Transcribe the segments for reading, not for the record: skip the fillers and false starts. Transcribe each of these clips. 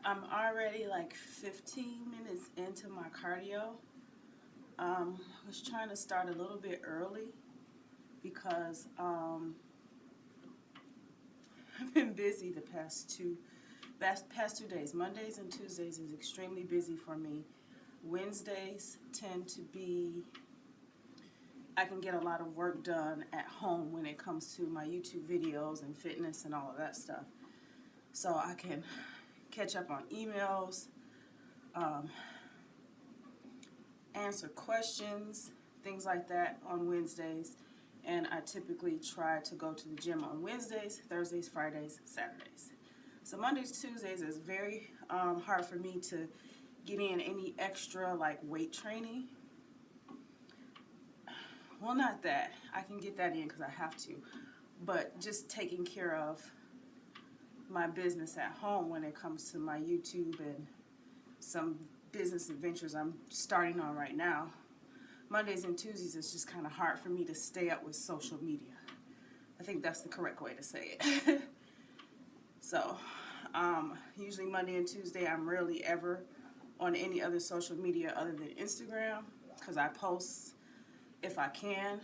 I'm already like 15 minutes into my cardio. Was trying to start a little bit early because I've been busy the past 2 days. Mondays and Tuesdays is extremely busy for me. Wednesdays tend to be, I can get a lot of work done at home when it comes to my YouTube videos and fitness and all of that stuff. So I can catch up on emails, answer questions, things like that on Wednesdays. And I typically try to go to the gym on Wednesdays, Thursdays, Fridays, Saturdays. So Mondays, Tuesdays is very hard for me to get in any extra like weight training. Well, not that. I can get that in because I have to. But just taking care of my business at home when it comes to my YouTube and some business adventures I'm starting on right now. Mondays and Tuesdays is just kind of hard for me to stay up with social media. I think that's the correct way to say it. So, usually Monday and Tuesday I'm rarely ever on any other social media other than Instagram because I post if I can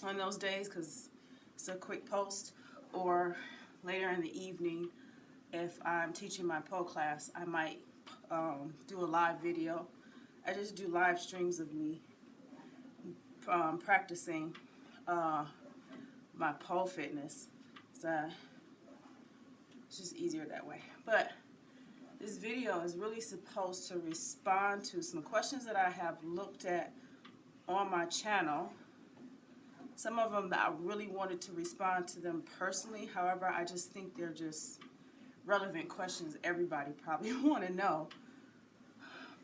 on those days because it's a quick post, or later in the evening if I'm teaching my pole class I might do a live video. I just do live streams of me practicing my pole fitness. So it's just easier that way. But this video is really supposed to respond to some questions that I have looked at on my channel. Some of them that I really wanted to respond to them personally. However, I just think they're just relevant questions everybody probably want to know.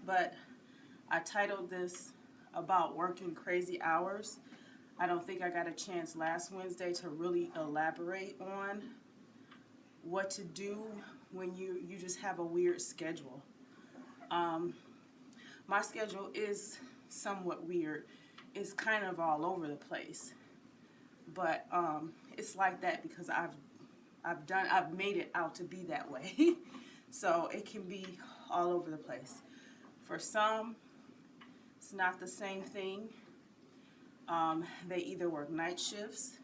But I titled this about working crazy hours. I don't think I got a chance last Wednesday to really elaborate on what to do when you just have a weird schedule. My schedule is somewhat weird. It's kind of all over the place. But it's like that because I've made it out to be that way. So it can be all over the place. For some, it's not the same thing. They either work night shifts,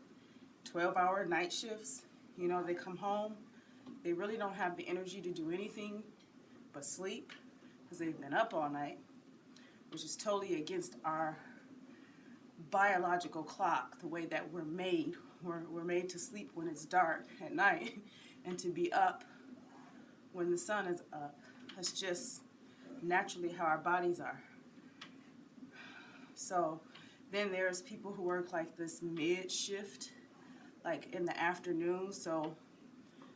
12-hour night shifts. You know, they come home, they really don't have the energy to do anything but sleep because they've been up all night, which is totally against our biological clock, the way that we're made. We're made to sleep when it's dark at night and to be up when the sun is up. That's just naturally how our bodies are. So then there's people who work like this mid shift, like in the afternoon. So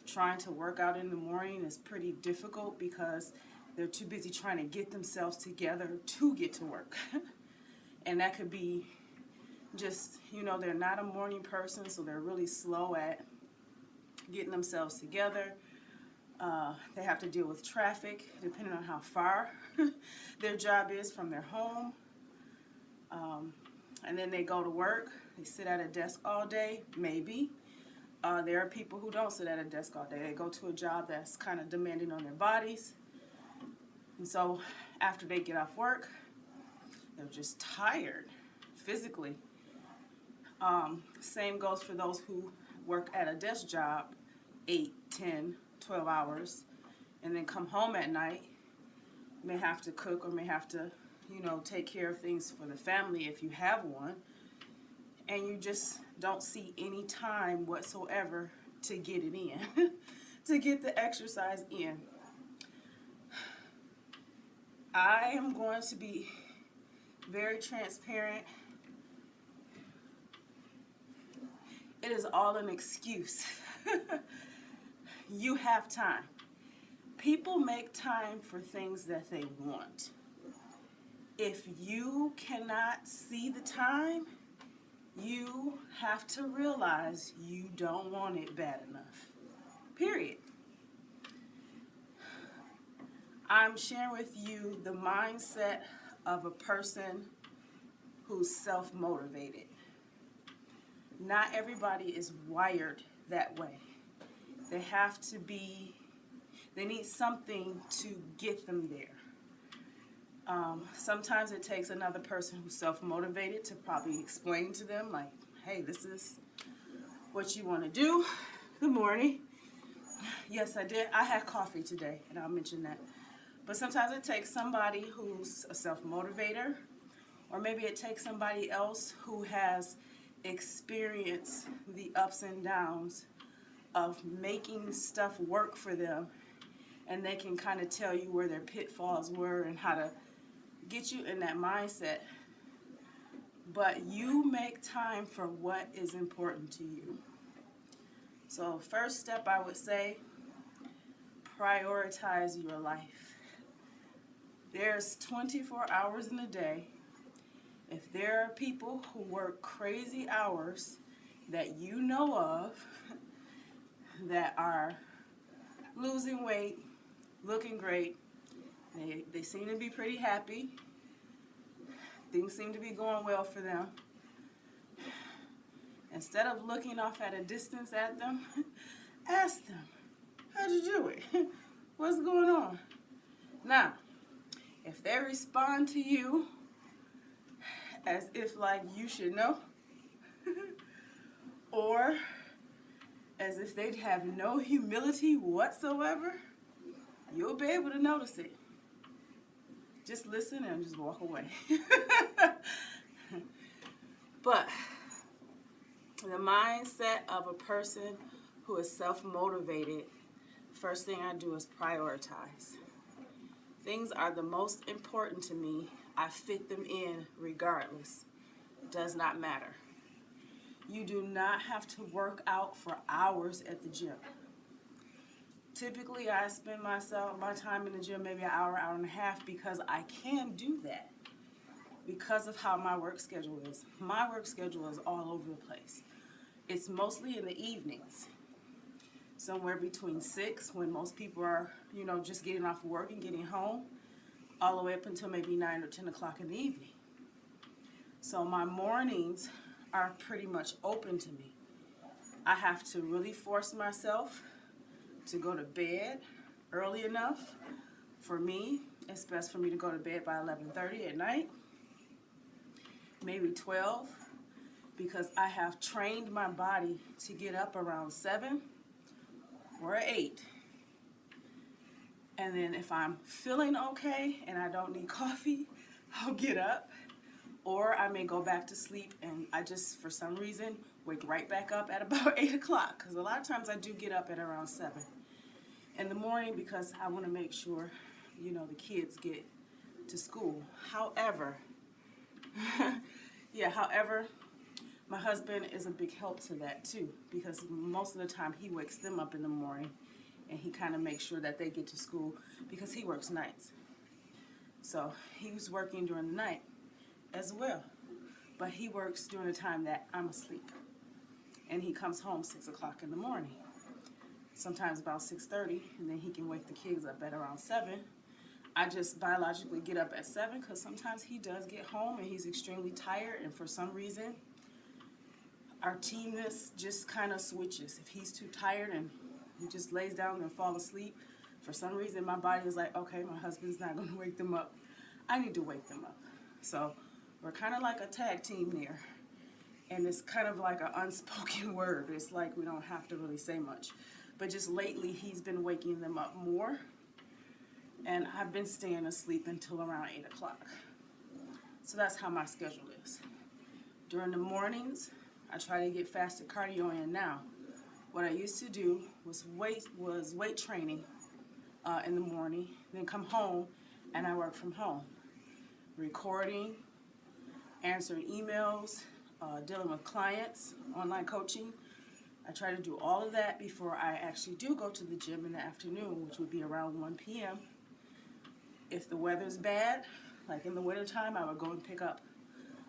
trying to work out in the morning is pretty difficult because they're too busy trying to get themselves together to get to work. And that could be just, you know, they're not a morning person, so they're really slow at getting themselves together. They have to deal with traffic depending on how far their job is from their home. And then they go to work. They sit at a desk all day, maybe. There are people who don't sit at a desk all day. They go to a job that's kind of demanding on their bodies. And so after they get off work, they're just tired physically. Same goes for those who work at a desk job 8, 10, 12 hours and then come home at night, may have to cook or may have to, you know, take care of things for the family if you have one, and you just don't see any time whatsoever to get it in, to get the exercise in. I am going to be very transparent. It is all an excuse. You have time. People make time for things that they want. If you cannot see the time, you have to realize you don't want it bad enough. Period. I'm sharing with you the mindset of a person who's self-motivated. Not everybody is wired that way. They have to be, They need something to get them there. Sometimes it takes another person who's self-motivated to probably explain to them, like, hey, this is what you want to do. Good morning. Yes, I did. I had coffee today, and I'll mention that. But sometimes it takes somebody who's a self-motivator, or maybe it takes somebody else who has experienced the ups and downs of making stuff work for them, and they can kind of tell you where their pitfalls were and how to get you in that mindset. But you make time for what is important to you. So first step, I would say, prioritize your life. There's 24 hours in a day. If there are people who work crazy hours that you know of that are losing weight, looking great, they seem to be pretty happy, things seem to be going well for them, instead of looking off at a distance at them, ask them, how'd you do it? What's going on? Now, if they respond to you as if like you should know, or as if they'd have no humility whatsoever, you'll be able to notice it. Just listen and just walk away. But the mindset of a person who is self-motivated, first thing I do is prioritize. Things are the most important to me. I fit them in regardless. Does not matter. You do not have to work out for hours at the gym. Typically, I spend my time in the gym maybe an hour, hour and a half, because I can do that because of how my work schedule is. My work schedule is all over the place. It's mostly in the evenings, somewhere between 6, when most people are, just getting off work and getting home, all the way up until maybe 9 or 10 o'clock in the evening. So my mornings are pretty much open to me. I have to really force myself to go to bed early enough. For me, it's best for me to go to bed by 11:30 at night, maybe 12, because I have trained my body to get up around 7 or 8. And then if I'm feeling okay and I don't need coffee, I'll get up. Or I may go back to sleep and I just, for some reason, wake right back up at about 8 o'clock. Because a lot of times I do get up at around 7 in the morning because I want to make sure, the kids get to school. However, my husband is a big help to that too, because most of the time he wakes them up in the morning and he kind of makes sure that they get to school because he works nights. So he was working during the night as well, but he works during the time that I'm asleep, and he comes home 6 o'clock in the morning, sometimes about 6:30, and then he can wake the kids up at around 7. I just biologically get up at 7 because sometimes he does get home and he's extremely tired, and for some reason our teamness just kind of switches. If he's too tired and he just lays down and falls asleep, for some reason my body is like, okay, my husband's not going to wake them up. I need to wake them up. So we're kind of like a tag team there. And it's kind of like an unspoken word. It's like we don't have to really say much. But just lately, he's been waking them up more. And I've been staying asleep until around 8 o'clock. So that's how my schedule is. During the mornings, I try to get fasted cardio in now. What I used to do was weight training in the morning, then come home and I work from home. Recording, answering emails, dealing with clients, online coaching. I try to do all of that before I actually do go to the gym in the afternoon, which would be around 1 p.m. If the weather's bad, like in the wintertime, I would go and pick up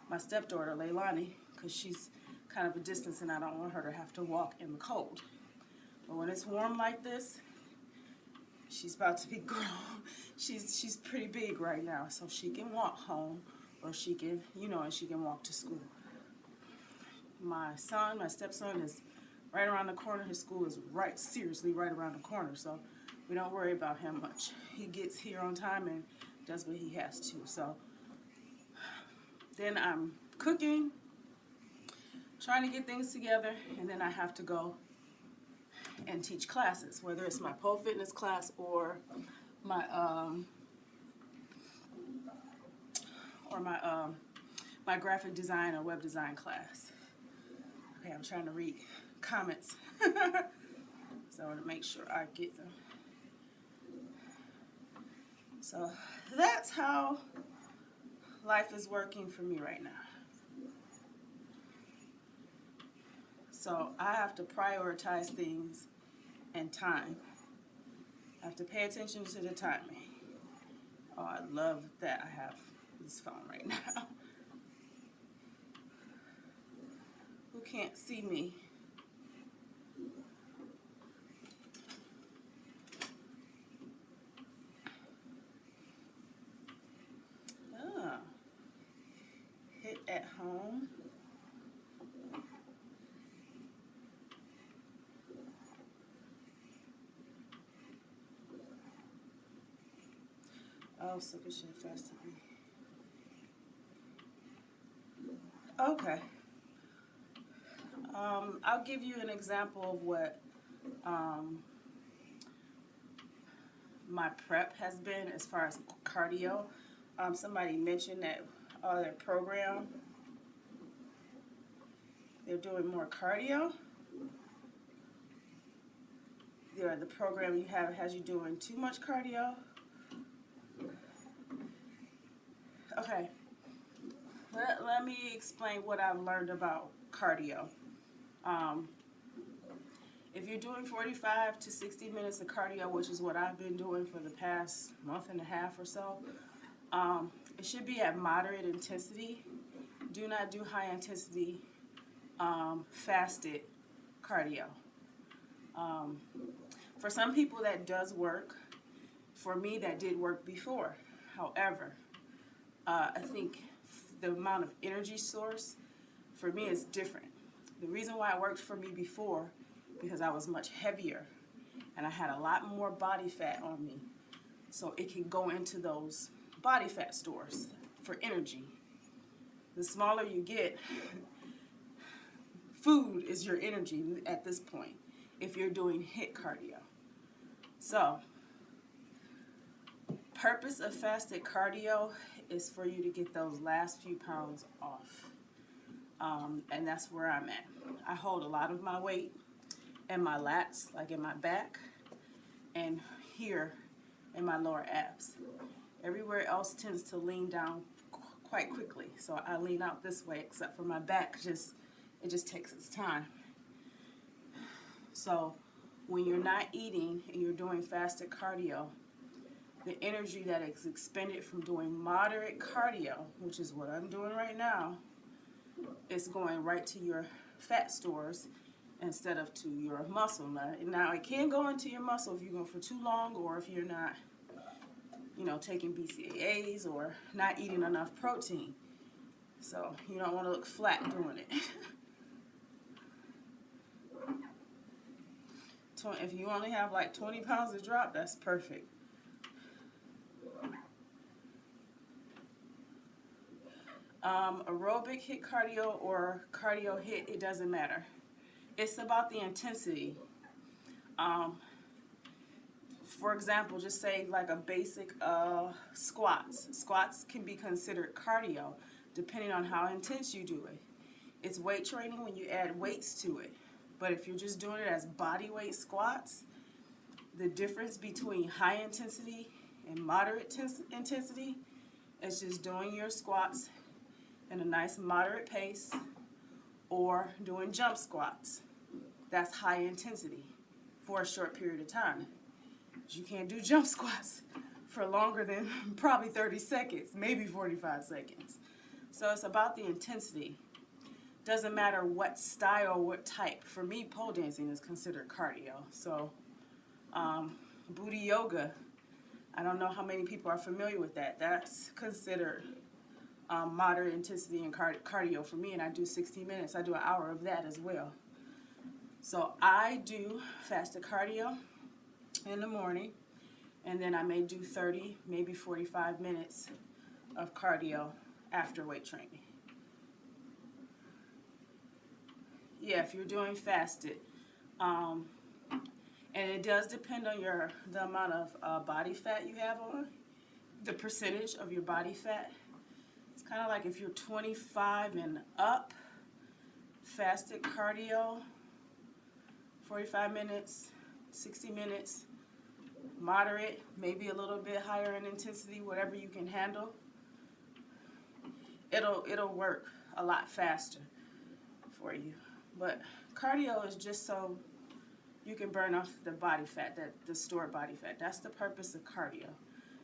my stepdaughter, Leilani, because she's kind of a distance and I don't want her to have to walk in the cold. But when it's warm like this, she's about to be grown. She's pretty big right now, so she can walk home, or she can, and she can walk to school. My stepson is right around the corner. His school is seriously right around the corner. So we don't worry about him much. He gets here on time and does what he has to. So then I'm cooking, trying to get things together, and then I have to go and teach classes, whether it's my pole fitness class or my my graphic design or web design class. Okay, I'm trying to read comments so I want to make sure I get them. So that's how life is working for me right now. So I have to prioritize things and time. I have to pay attention to the timing. Oh, I love that I have this phone right now. Who can't see me? Ah, hit at home. Oh, sufficient fast to be. Okay. I'll give you an example of what my prep has been as far as cardio. Somebody mentioned that their program, they're doing more cardio. The program you have has you doing too much cardio. Okay, let me explain what I've learned about cardio. If you're doing 45 to 60 minutes of cardio, which is what I've been doing for the past month and a half or so, it should be at moderate intensity. Do not do high intensity fasted cardio. For some people that does work. For me, that did work before. However, I think the amount of energy source for me is different. The reason why it worked for me before, because I was much heavier and I had a lot more body fat on me. So it can go into those body fat stores for energy. The smaller you get, food is your energy at this point if you're doing HIIT cardio. So, purpose of fasted cardio is for you to get those last few pounds off. And that's where I'm at. I hold a lot of my weight in my lats, like in my back, and here in my lower abs. Everywhere else tends to lean down quite quickly. So I lean out this way, except for my back, it just takes its time. So when you're not eating and you're doing fasted cardio, the energy that is expended from doing moderate cardio, which is what I'm doing right now, is going right to your fat stores instead of to your muscle. Now it can go into your muscle if you go for too long, or if you're not, taking BCAAs or not eating enough protein. So you don't want to look flat doing it. If you only have like 20 pounds to drop, that's perfect. Aerobic HIIT cardio or cardio HIIT, it doesn't matter. It's about the intensity. For example, just say like a basic squats. Squats can be considered cardio depending on how intense you do it. It's weight training when you add weights to it. But if you're just doing it as body weight squats, the difference between high intensity and moderate intensity is just doing your squats in a nice moderate pace or doing jump squats. That's high intensity for a short period of time. You can't do jump squats for longer than probably 30 seconds, maybe 45 seconds. So it's about the intensity. Doesn't matter what style, what type. For me, pole dancing is considered cardio. So booty yoga, I don't know how many people are familiar with that. That's considered moderate intensity and cardio for me, and I do 60 minutes. I do an hour of that as well. So I do fasted cardio in the morning, And then I may do 30, maybe 45 minutes of cardio after weight training. Yeah, if you're doing fasted. And it does depend on the amount of body fat you have on, the percentage of your body fat. It's kind of like if you're 25 and up, fasted cardio, 45 minutes, 60 minutes, moderate, maybe a little bit higher in intensity, whatever you can handle. It'll work a lot faster for you. But cardio is just so you can burn off the body fat, the stored body fat. That's the purpose of cardio.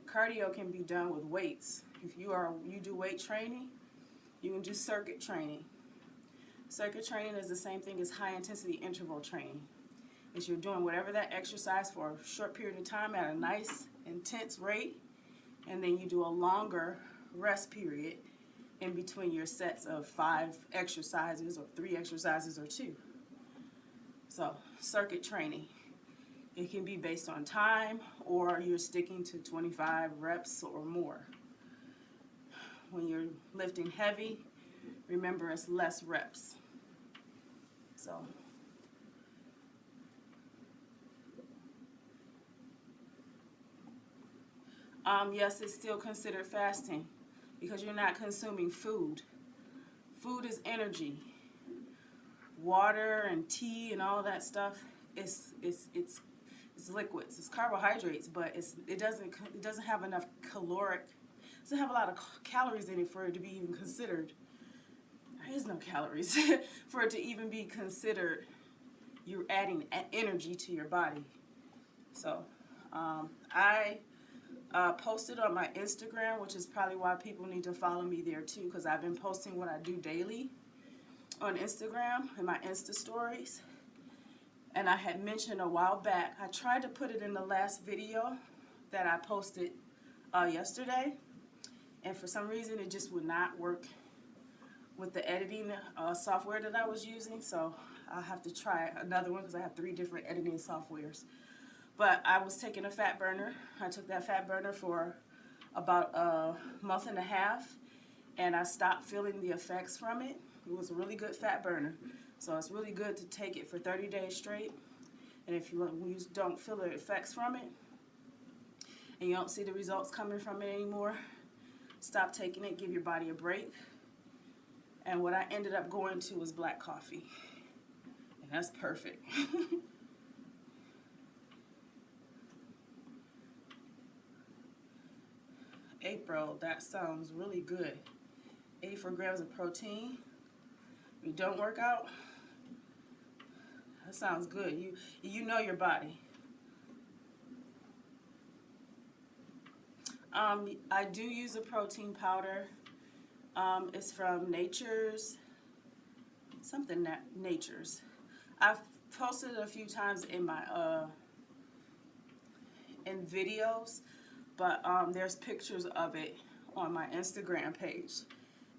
Cardio can be done with weights. If you do weight training, you can do circuit training. Circuit training is the same thing as high intensity interval training. Is you're doing whatever that exercise for a short period of time at a nice intense rate, and then you do a longer rest period in between your sets of 5 exercises or 3 exercises or 2. So circuit training, it can be based on time, or you're sticking to 25 reps or more. When you're lifting heavy, remember it's less reps. So yes, it's still considered fasting because you're not consuming food. Food is energy. Water and tea and all that stuff, it's liquids. It's carbohydrates, but it doesn't have enough doesn't have a lot of calories in it for it to be even considered. There is no calories for it to even be considered. You're adding energy to your body. So I posted on my Instagram, which is probably why people need to follow me there too, because I've been posting what I do daily on Instagram in my Insta stories. And I had mentioned a while back, I tried to put it in the last video that I posted yesterday, and for some reason it just would not work with the editing software that I was using, so I'll have to try another one because I have 3 different editing softwares. But I was taking a fat burner. I took that fat burner for about a month and a half, and I stopped feeling the effects from it. It was a really good fat burner. So it's really good to take it for 30 days straight. And if you don't feel the effects from it, and you don't see the results coming from it anymore, stop taking it, give your body a break. And what I ended up going to was black coffee. And that's perfect. April, that sounds really good. 84 grams of protein. You don't work out? That sounds good. You know your body. I do use a protein powder. It's from Nature's. I've posted it a few times in my in videos, but there's pictures of it on my Instagram page.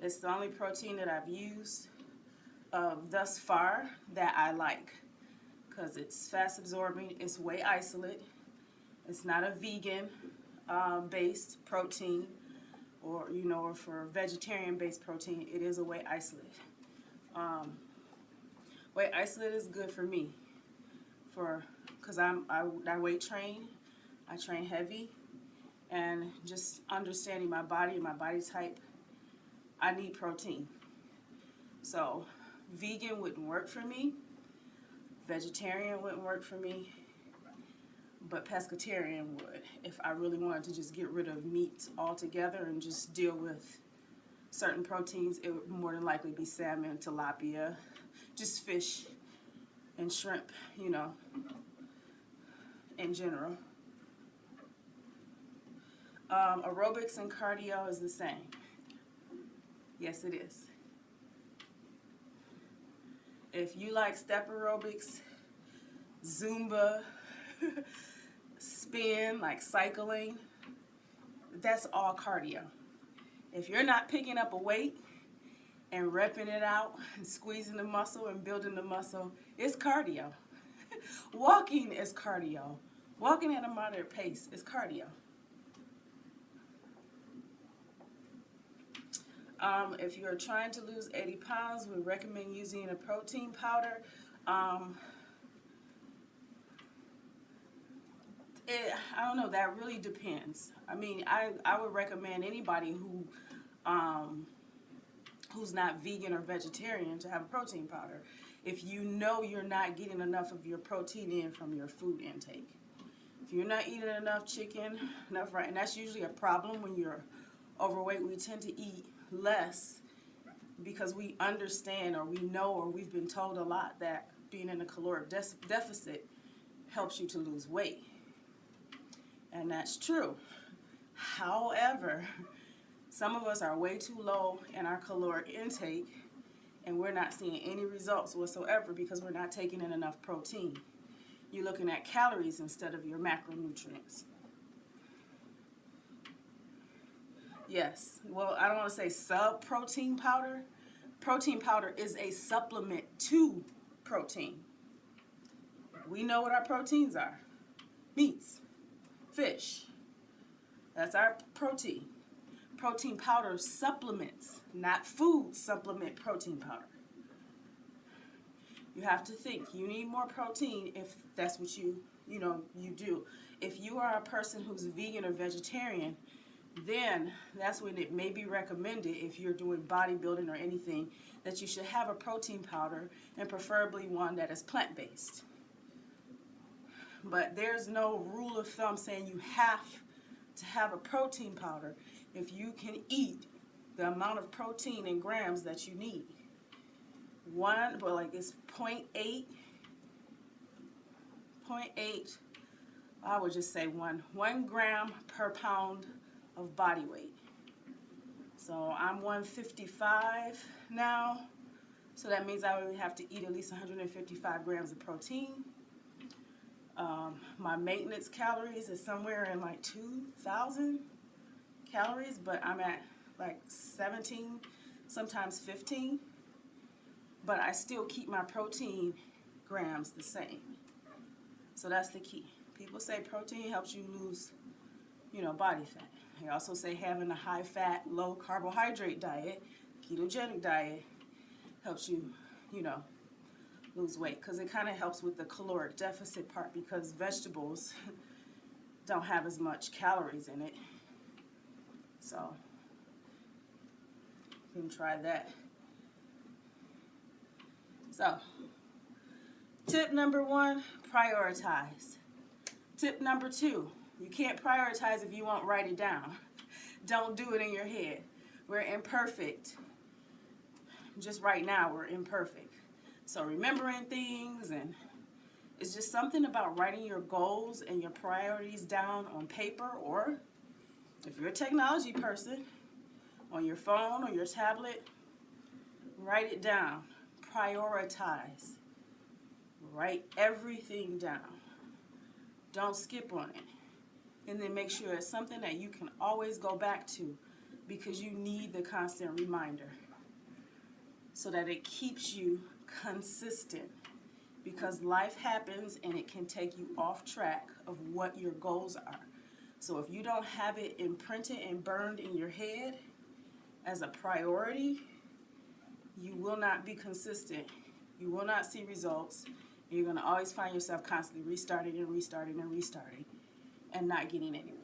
It's the only protein that I've used thus far that I like, because it's fast absorbing, it's whey isolate, it's not a vegan based protein, or or for vegetarian based protein, it is a whey isolate. Whey isolate is good for me, because I weight train, I train heavy, and just understanding my body and my body type, I need protein. So vegan wouldn't work for me, vegetarian wouldn't work for me, but pescatarian would. If I really wanted to just get rid of meat altogether and just deal with certain proteins, it would more than likely be salmon, tilapia, just fish and shrimp, in general. Aerobics and cardio is the same. Yes, it is. If you like step aerobics, Zumba, spin, like cycling, that's all cardio. If you're not picking up a weight and repping it out and squeezing the muscle and building the muscle, it's cardio. Walking is cardio. Walking at a moderate pace is cardio. If you're trying to lose 80 pounds, we recommend using a protein powder. I don't know, that really depends. I mean, I would recommend anybody who's not vegan or vegetarian to have a protein powder if you know you're not getting enough of your protein in from your food intake. If you're not eating enough chicken, enough rice, and that's usually a problem when you're overweight. We tend to eat less because we understand, or we know, or we've been told a lot that being in a caloric deficit helps you to lose weight. And that's true. However, some of us are way too low in our caloric intake, and we're not seeing any results whatsoever because we're not taking in enough protein. You're looking at calories instead of your macronutrients. Yes, well, I don't want to say sub-protein powder. Protein powder is a supplement to protein. We know what our proteins are. Meats, fish. That's our protein. Protein powder supplements, not food supplement protein powder. You have to think, you need more protein if that's what you do. If you are a person who's vegan or vegetarian, then that's when it may be recommended, if you're doing bodybuilding or anything, that you should have a protein powder, and preferably one that is plant-based. But there's no rule of thumb saying you have to have a protein powder if you can eat the amount of protein in grams that you need. It's 0.8, I would just say 1 gram per pound of body weight. So I'm 155 now, so that means I would have to eat at least 155 grams of protein. My maintenance calories is somewhere in like 2,000 calories, but I'm at like 17, sometimes 15. But I still keep my protein grams the same. So that's the key. People say protein helps you lose, body fat. They also say having a high-fat, low-carbohydrate diet, ketogenic diet, helps you, lose weight, because it kind of helps with the caloric deficit part, because vegetables don't have as much calories in it. So you can try that. So tip number 1, prioritize. Tip number 2, you can't prioritize if you won't write it down. Don't do it in your head. We're imperfect. Just right now, we're imperfect. So remembering things, and it's just something about writing your goals and your priorities down on paper, or if you're a technology person, on your phone or your tablet, write it down. Prioritize. Write everything down. Don't skip on it. And then make sure it's something that you can always go back to, because you need the constant reminder so that it keeps you consistent, because life happens and it can take you off track of what your goals are. So if you don't have it imprinted and burned in your head as a priority, you will not be consistent. You will not see results. You're going to always find yourself constantly restarting and not getting anywhere.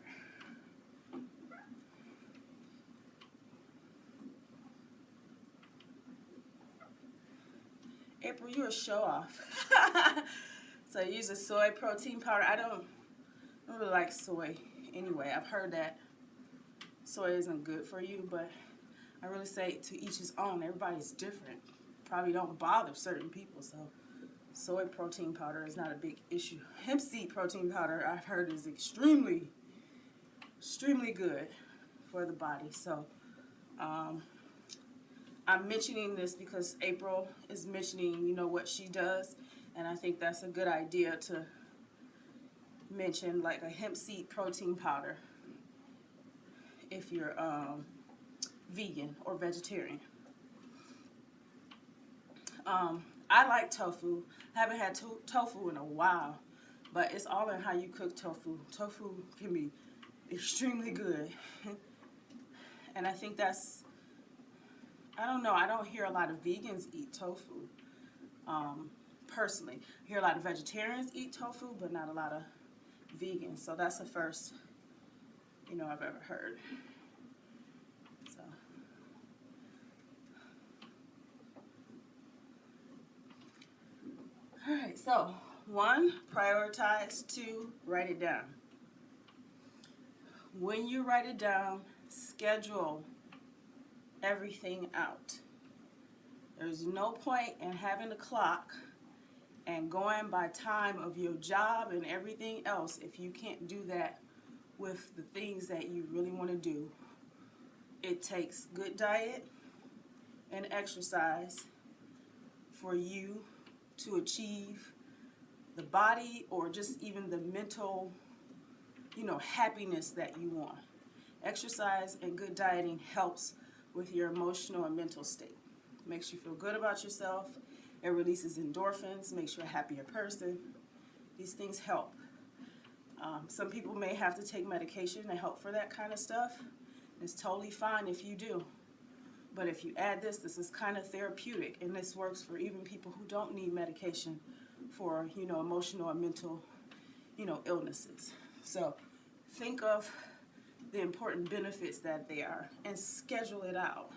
April, you're a show-off. So you use a soy protein powder. I don't really like soy anyway. I've heard that soy isn't good for you, but I really say to each his own. Everybody's different. Probably don't bother certain people, so soy protein powder is not a big issue. Hemp seed protein powder, I've heard, is extremely good for the body. So I'm mentioning this because April is mentioning, what she does, and I think that's a good idea to mention, like a hemp seed protein powder if you're vegan or vegetarian. I like tofu. I haven't had tofu in a while, But it's all in how you cook tofu. Tofu can be extremely good. And I think that's, I don't know, I don't hear a lot of vegans eat tofu, personally. I hear a lot of vegetarians eat tofu, but not a lot of vegans. So that's the first, you know, I've ever heard. So. All right, so 1, prioritize. 2, write it down. When you write it down, schedule everything out. There's no point in having a clock and going by time of your job and everything else if you can't do that with the things that you really want to do. It takes good diet and exercise for you to achieve the body or just even the mental, you know, happiness that you want. Exercise and good dieting helps with your emotional and mental state. Makes you feel good about yourself. It releases endorphins, makes you a happier person. These things help. Some people may have to take medication to help for that kind of stuff. It's totally fine if you do. But if you add this, this is kind of therapeutic, and this works for even people who don't need medication for, you know, emotional and mental, you know, illnesses. So think of the important benefits that they are and schedule it out.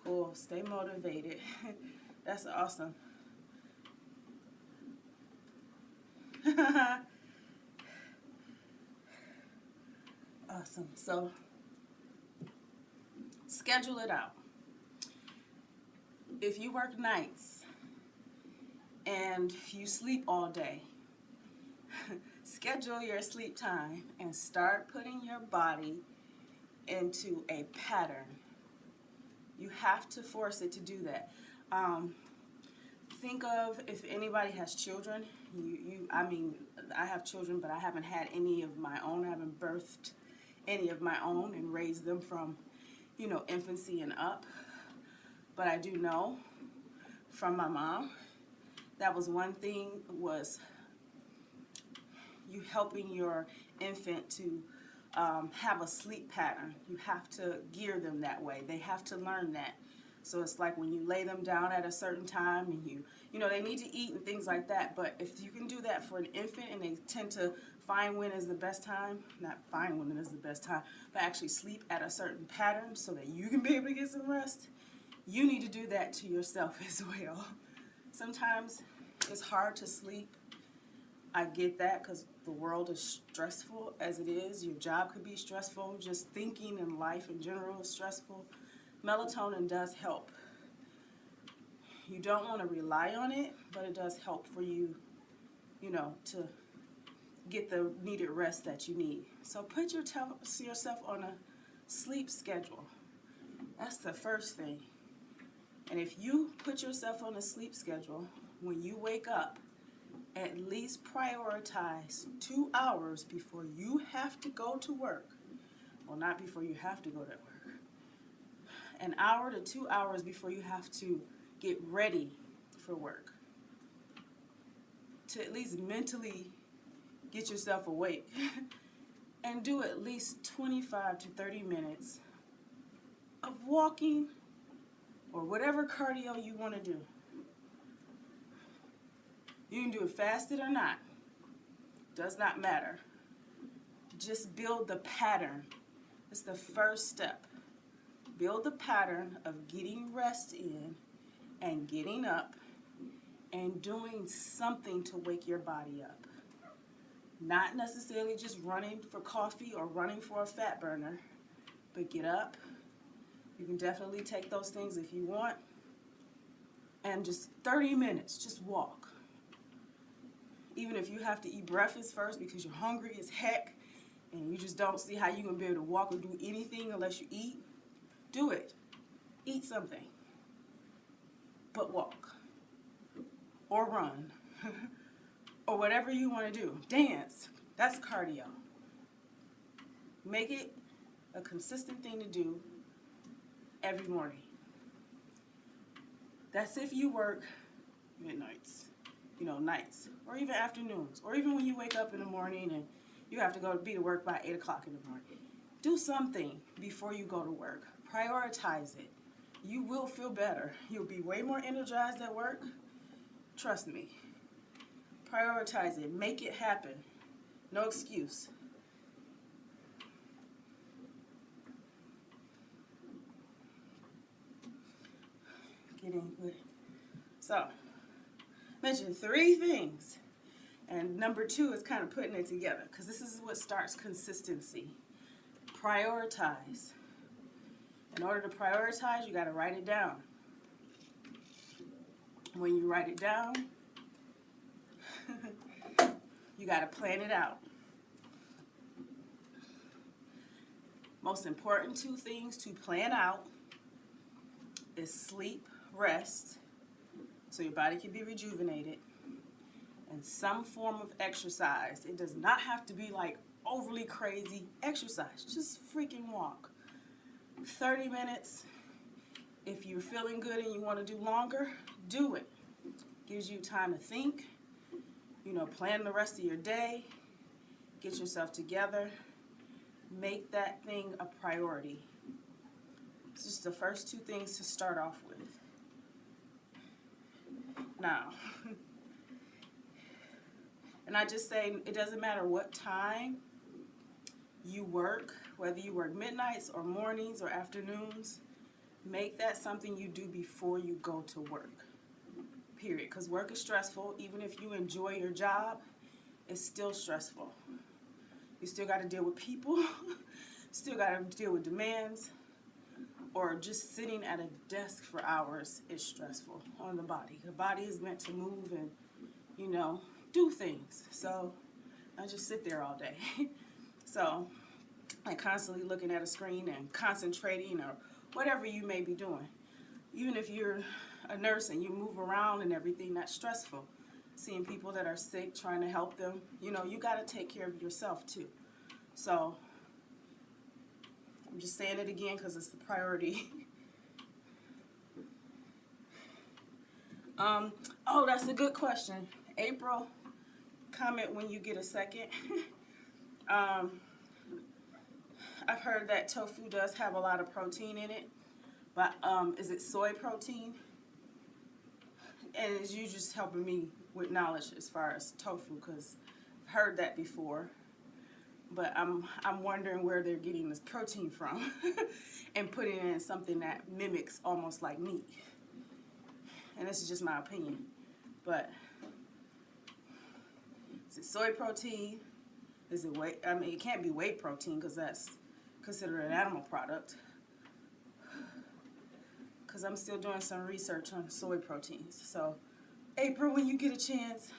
Cool. Stay motivated. That's awesome. Awesome. So schedule it out. If you work nights and you sleep all day, schedule your sleep time and start putting your body into a pattern. You have to force it to do that. Think of, if anybody has children, I mean, I have children, but I haven't had any of my own. I haven't birthed any of my own and raised them from, you know, infancy and up. But I do know from my mom, that was one thing, was you helping your infant to have a sleep pattern. You have to gear them that way. They have to learn that. So it's like when you lay them down at a certain time and you know, they need to eat and things like that. But if you can do that for an infant and they tend to find when is the best time, not find when is the best time, but actually sleep at a certain pattern so that you can be able to get some rest, you need to do that to yourself as well. Sometimes it's hard to sleep. I get that because the world is stressful as it is. Your job could be stressful. Just thinking in life in general is stressful. Melatonin does help. You don't want to rely on it, but it does help for you, you know, to get the needed rest that you need. So put yourself on a sleep schedule. That's the first thing. And if you put yourself on a sleep schedule, when you wake up, at least prioritize 2 hours before you have to go to work. Well, not before you have to go to work. An hour to 2 hours before you have to get ready for work. To at least mentally get yourself awake. And do at least 25 to 30 minutes of walking or whatever cardio you want to do. You can do it fasted or not. Does not matter. Just build the pattern. It's the first step. Build the pattern of getting rest in and getting up and doing something to wake your body up. Not necessarily just running for coffee or running for a fat burner, but get up. You can definitely take those things if you want. And just 30 minutes, just walk. Even if you have to eat breakfast first because you're hungry as heck and you just don't see how you're going to be able to walk or do anything unless you eat, do it. Eat something. But walk. Or run. Or whatever you want to do. Dance. That's cardio. Make it a consistent thing to do every morning. That's if you work midnights, nights, or even afternoons, or even when you wake up in the morning and you have to be to work by 8 o'clock in the morning. Do something before you go to work. Prioritize it. You will feel better. You'll be way more energized at work. Trust me. Prioritize it. Make it happen. No excuse. Getting good. So, mentioned 3 things. And number 2 is kind of putting it together, because this is what starts consistency. Prioritize. In order to prioritize, you got to write it down. When you write it down, you got to plan it out. Most important 2 things to plan out is sleep, rest, so your body can be rejuvenated, and some form of exercise. It does not have to be like overly crazy exercise. Just freaking walk. 30 minutes. If you're feeling good and you want to do longer, do it. Gives you time to think, plan the rest of your day, get yourself together, make that thing a priority. It's just the first 2 things to start off with. Now, and I just say, it doesn't matter what time you work, whether you work midnights or mornings or afternoons, make that something you do before you go to work. Period. Because work is stressful. Even if you enjoy your job, it's still stressful. You still got to deal with people, still got to deal with demands, or just sitting at a desk for hours is stressful on the body. The body is meant to move and, do things. So I just sit there all day. So like constantly looking at a screen and concentrating or whatever you may be doing. Even if you're a nurse and you move around and everything, that's stressful. Seeing people that are sick, trying to help them, you got to take care of yourself too. So I'm just saying it again because it's the priority. Oh, that's a good question. April, comment when you get a second. I've heard that tofu does have a lot of protein in it, but is it soy protein? And is you just helping me with knowledge as far as tofu, because I've heard that before, but I'm wondering where they're getting this protein from and putting it in something that mimics almost like meat. And this is just my opinion, but is it soy protein? Is it whey? I mean, it can't be whey protein because that's considered an animal product. Because I'm still doing some research on soy proteins. So, April, when you get a chance,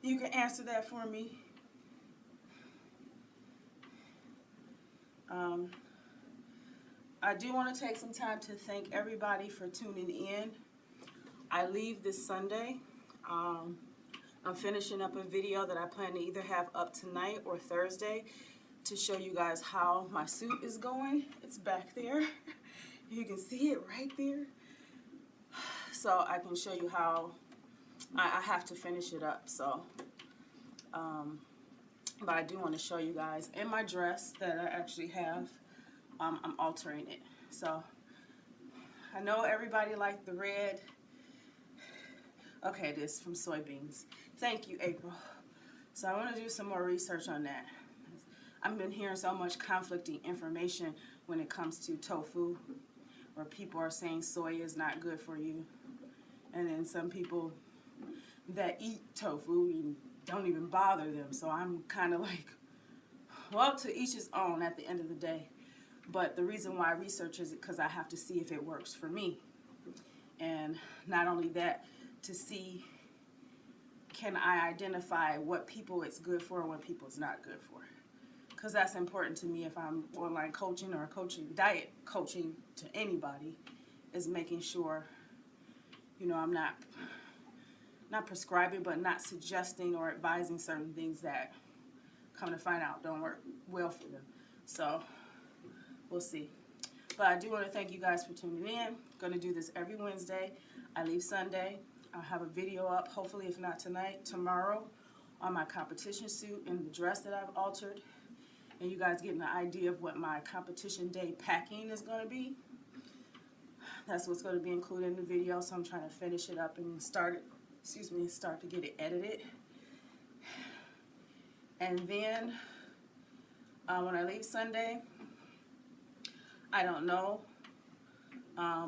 you can answer that for me. I do want to take some time to thank everybody for tuning in. I leave this Sunday. I'm finishing up a video that I plan to either have up tonight or Thursday to show you guys how my suit is going. It's back there. You can see it right there. So I can show you how I have to finish it up. So, but I do want to show you guys. And my dress that I actually have, I'm altering it. So I know everybody liked the red. Okay, this from soybeans. Thank you, April. So I want to do some more research on that. I've been hearing so much conflicting information when it comes to tofu, where people are saying soy is not good for you. And then some people that eat tofu don't even bother them. So I'm kind of like, well, to each his own at the end of the day. But the reason why I research is because I have to see if it works for me. And not only that, to see, can I identify what people it's good for and what people it's not good for. Because that's important to me if I'm online coaching or coaching, diet coaching to anybody, is making sure, I'm not prescribing, but not suggesting or advising certain things that come to find out don't work well for them. So we'll see. But I do want to thank you guys for tuning in. Going to do this every Wednesday. I leave Sunday. I'll have a video up, hopefully if not tonight, tomorrow, on my competition suit and the dress that I've altered. And you guys getting an idea of what my competition day packing is going to be. That's what's going to be included in the video, so I'm trying to finish it up and start to get it edited. And then when I leave Sunday, I don't know. I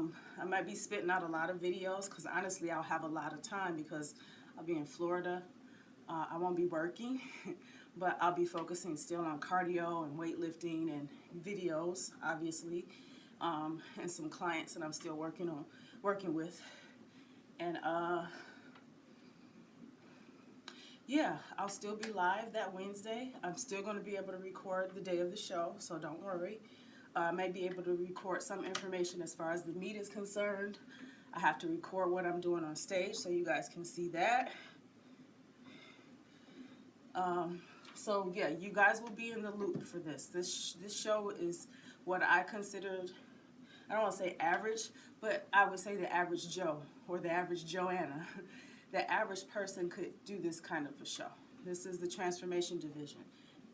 might be spitting out a lot of videos because honestly I'll have a lot of time because I'll be in Florida. I won't be working, but I'll be focusing still on cardio and weightlifting and videos, obviously, and some clients that I'm still working with. And yeah, I'll still be live that Wednesday. I'm still going to be able to record the day of the show, so don't worry. I may be able to record some information as far as the meet is concerned. I have to record what I'm doing on stage so you guys can see that. So yeah, you guys will be in the loop for this. This show is what I considered, I don't want to say average, but I would say the average Joe or the average Joanna. The average person could do this kind of a show. This is the transformation division.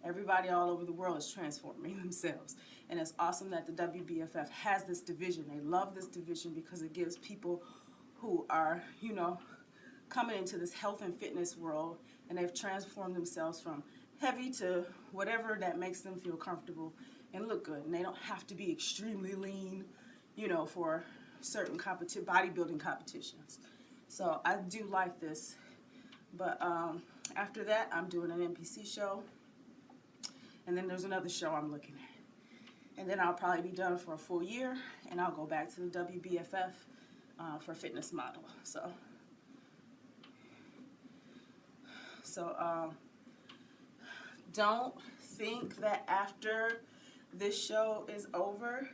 Everybody all over the world is transforming themselves. And it's awesome that the WBFF has this division. They love this division because it gives people who are, you know, coming into this health and fitness world, and they've transformed themselves from heavy to whatever that makes them feel comfortable and look good. And they don't have to be extremely lean, you know, for certain bodybuilding competitions. So I do like this. But after that, I'm doing an NPC show. And then there's another show I'm looking at. And then I'll probably be done for a full year, and I'll go back to the WBFF for fitness model. So don't think that after this show is over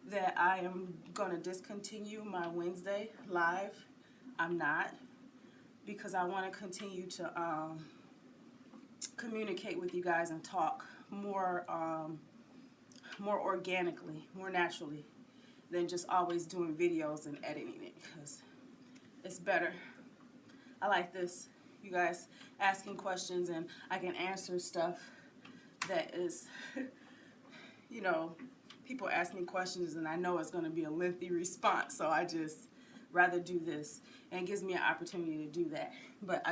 that I am going to discontinue my Wednesday live. I'm not, because I want to continue to communicate with you guys and talk more organically, more naturally than just always doing videos and editing it, because it's better. I like this. You guys asking questions and I can answer stuff that is, you know, people ask me questions and I know it's going to be a lengthy response, so I just rather do this, and it gives me an opportunity to do that. But I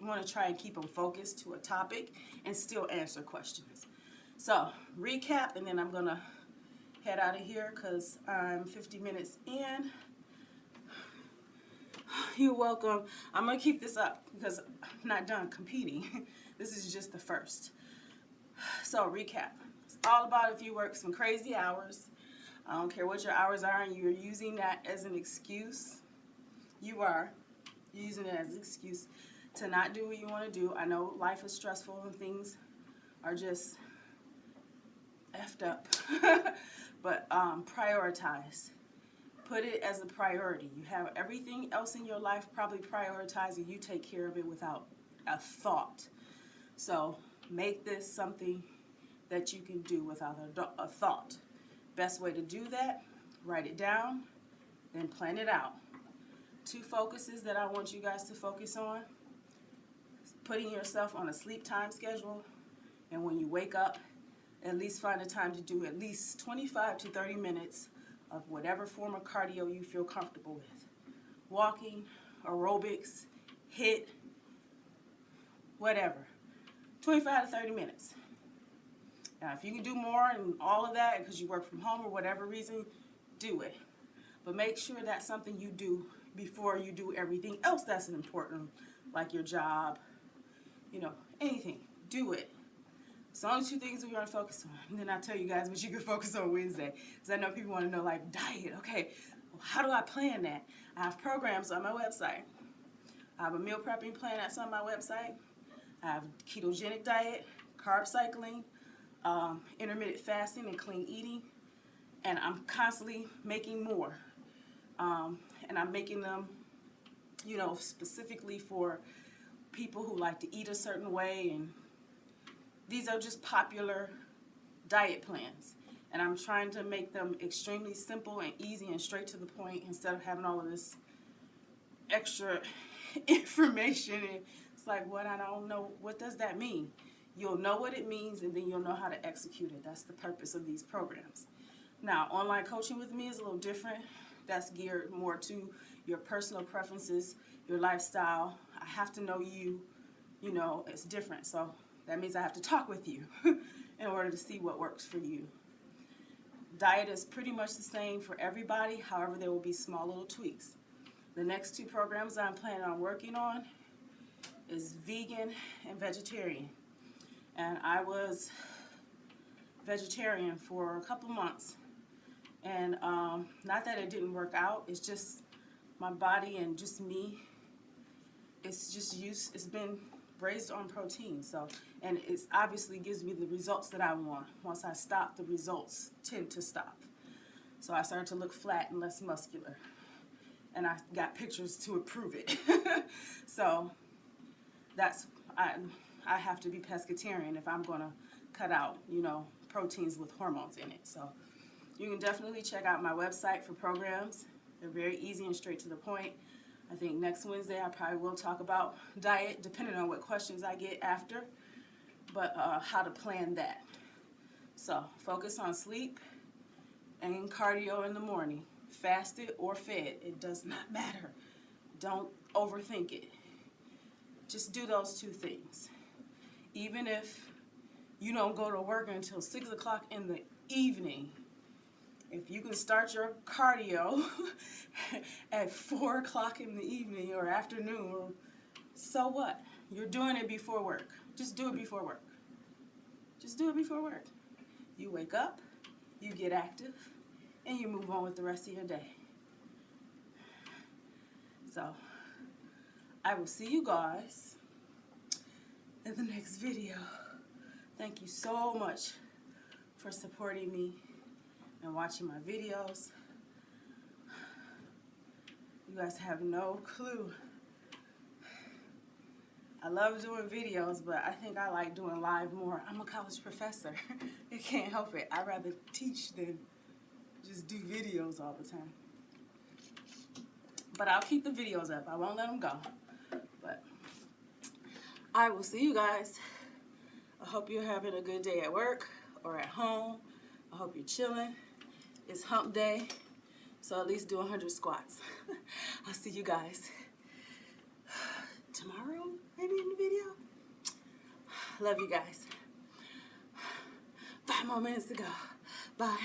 want to try and keep them focused to a topic and still answer questions. So recap, and then I'm gonna head out of here because I'm 50 minutes in. You're welcome. I'm gonna keep this up because I'm not done competing. This is just the first. So recap. It's all about if you work some crazy hours. I don't care what your hours are and you're using that as an excuse. You're using it as an excuse to not do what you want to do. I know life is stressful and things are just effed up. But prioritize. Put it as a priority. You have everything else in your life probably prioritized, and you take care of it without a thought. So make this something that you can do without a thought. Best way to do that, write it down, then plan it out. 2 focuses that I want you guys to focus on: putting yourself on a sleep time schedule, and when you wake up, at least find a time to do at least 25 to 30 minutes of whatever form of cardio you feel comfortable with. Walking, aerobics, HIIT, whatever. 25 to 30 minutes. Now, if you can do more and all of that because you work from home or whatever reason, do it. But make sure that's something you do before you do everything else that's important, like your job, you know, anything. Do it. It's the only 2 things we're going to focus on. And then I'll tell you guys what you can focus on Wednesday. Because I know people want to know, like, diet. Okay, well, how do I plan that? I have programs on my website. I have a meal prepping plan that's on my website. I have ketogenic diet, carb cycling, intermittent fasting, and clean eating. And I'm constantly making more. And I'm making them, you know, specifically for people who like to eat a certain way, and these are just popular diet plans. And I'm trying to make them extremely simple and easy and straight to the point instead of having all of this extra information. And it's like, what? I don't know. What does that mean? You'll know what it means, and then you'll know how to execute it. That's the purpose of these programs. Now, online coaching with me is a little different. That's geared more to your personal preferences, your lifestyle. I have to know you. You know, it's different. So that means I have to talk with you in order to see what works for you. Diet is pretty much the same for everybody. However, there will be small little tweaks. The next 2 programs I'm planning on working on is vegan and vegetarian. And I was vegetarian for a couple months. And not that it didn't work out, it's just my body and just me, it's been raised on protein. So, and it obviously gives me the results that I want. Once I stop, the results tend to stop. So I started to look flat and less muscular. And I got pictures to prove it. So that's, I have to be pescatarian if I'm going to cut out, you know, proteins with hormones in it. So you can definitely check out my website for programs. They're very easy and straight to the point. I think next Wednesday I probably will talk about diet, depending on what questions I get after, but how to plan that. So focus on sleep and cardio in the morning. Fasted or fed, it does not matter. Don't overthink it. Just do those 2 things. Even if you don't go to work until 6 o'clock in the evening, if you can start your cardio at 4 o'clock in the evening or afternoon, so what? You're doing it before work. Just do it before work. Just do it before work. You wake up, you get active, and you move on with the rest of your day. So, I will see you guys in the next video. Thank you so much for supporting me and watching my videos. You guys have no clue. I love doing videos, but I think I like doing live more. I'm a college professor. I can't help it. I'd rather teach than just do videos all the time. But I'll keep the videos up. I won't let them go. But I will see you guys. I hope you're having a good day at work or at home. I hope you're chilling. It's hump day, so at least do 100 squats. I'll see you guys tomorrow, maybe in the video. Love you guys. 5 more minutes to go. Bye.